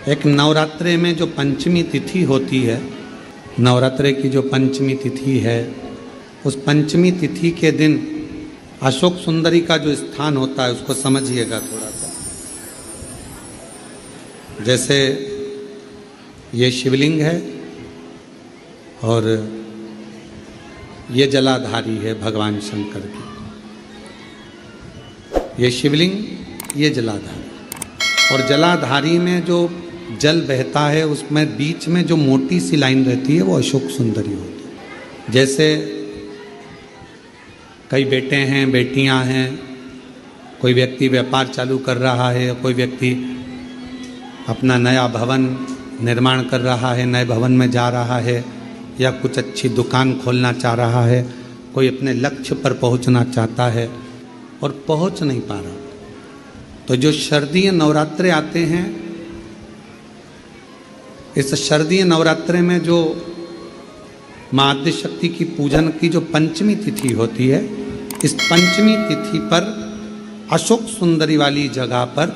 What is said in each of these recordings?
एक नवरात्रे में जो पंचमी तिथि होती है, नवरात्रे की जो पंचमी तिथि है, उस पंचमी तिथि के दिन अशोक सुंदरी का जो स्थान होता है उसको समझिएगा थोड़ा सा। जैसे ये शिवलिंग है और ये जलाधारी है भगवान शंकर की। ये शिवलिंग, ये जलाधारी, और जलाधारी में जो जल बहता है उसमें बीच में जो मोटी सी लाइन रहती है वो अशोक सुंदरी होती है। जैसे कई बेटे हैं, बेटियां हैं, कोई व्यक्ति व्यापार चालू कर रहा है, कोई व्यक्ति अपना नया भवन निर्माण कर रहा है, नए भवन में जा रहा है, या कुछ अच्छी दुकान खोलना चाह रहा है, कोई अपने लक्ष्य पर पहुंचना चाहता है और पहुंच नहीं पा रहा, तो जो शारदीय नवरात्रे आते हैं, इस शारदीय नवरात्रे में जो माँ आद्यशक्ति की पूजन की जो पंचमी तिथि होती है, इस पंचमी तिथि पर अशोक सुंदरी वाली जगह पर,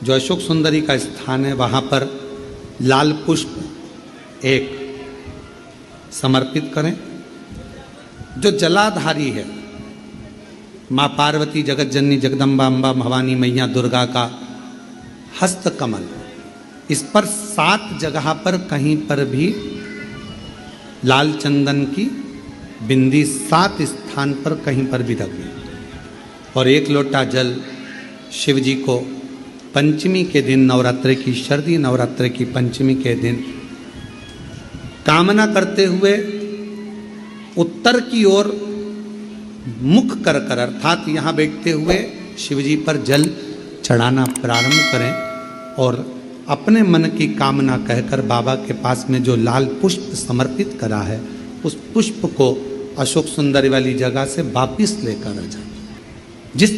जो अशोक सुंदरी का स्थान है, वहाँ पर लाल पुष्प एक समर्पित करें। जो जलाधारी है, माँ पार्वती, जगत जननी, जगदम्बा, अम्बा, भवानी मैया दुर्गा का हस्त कमल, इस पर 7 जगह पर कहीं पर भी लाल चंदन की बिंदी 7 स्थान पर कहीं पर भी रख दी, और 1 लोटा जल शिव जी को पंचमी के दिन, नवरात्रे की, शारदीय नवरात्रे की पंचमी के दिन कामना करते हुए उत्तर की ओर मुख कर कर, अर्थात यहाँ बैठते हुए शिव जी पर जल चढ़ाना प्रारंभ करें और अपने मन की कामना कहकर बाबा के पास में जो लाल पुष्प समर्पित करा है उस पुष्प को अशोक सुंदरी वाली जगह से वापिस लेकर आ जाए। जिस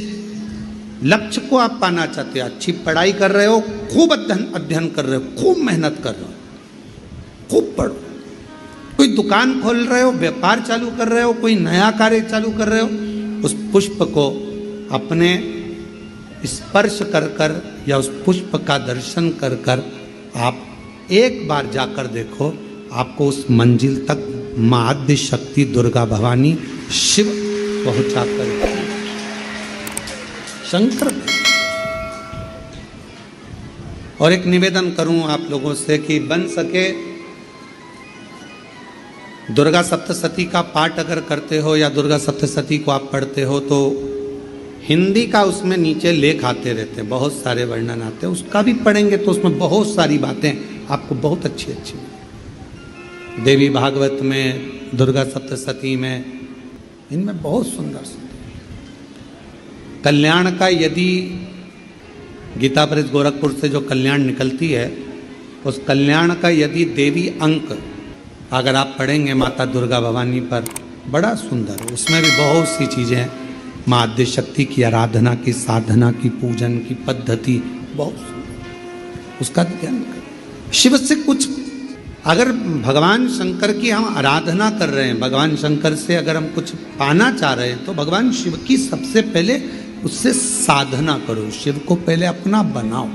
लक्ष्य को आप पाना चाहते हो, अच्छी पढ़ाई कर रहे हो, खूब अध्ययन कर रहे हो, खूब मेहनत कर रहे हो, खूब पढ़ो, कोई दुकान खोल रहे हो, व्यापार चालू कर रहे हो, कोई नया कार्य चालू कर रहे हो, उस पुष्प को अपने स्पर्श कर कर या उस पुष्प का दर्शन कर कर आप एक बार जाकर देखो, आपको उस मंजिल तक माँ आद्यशक्ति दुर्गा भवानी शिव पहुंचा कर शंकर। और एक निवेदन करूं आप लोगों से कि बन सके दुर्गा सप्तशती का पाठ अगर करते हो या दुर्गा सप्तशती को आप पढ़ते हो तो हिंदी का उसमें नीचे लेख आते रहते हैं, बहुत सारे वर्णन आते हैं, उसका भी पढ़ेंगे तो उसमें बहुत सारी बातें आपको बहुत अच्छी अच्छी, देवी भागवत में, दुर्गा सप्तशती में, इनमें बहुत सुंदर सुंदर कल्याण का, यदि गीता प्रेस गोरखपुर से जो कल्याण निकलती है, उस कल्याण का यदि देवी अंक अगर आप पढ़ेंगे माता दुर्गा भवानी पर, बड़ा सुंदर, उसमें भी बहुत सी चीज़ें हैं, माँ आद्यशक्ति की आराधना की, साधना की, पूजन की पद्धति बहुत सुंदर, उसका ध्यान करें। शिव से कुछ, अगर भगवान शंकर की हम आराधना कर रहे हैं, भगवान शंकर से अगर हम कुछ पाना चाह रहे हैं, तो भगवान शिव की सबसे पहले उससे साधना करो, शिव को पहले अपना बनाओ।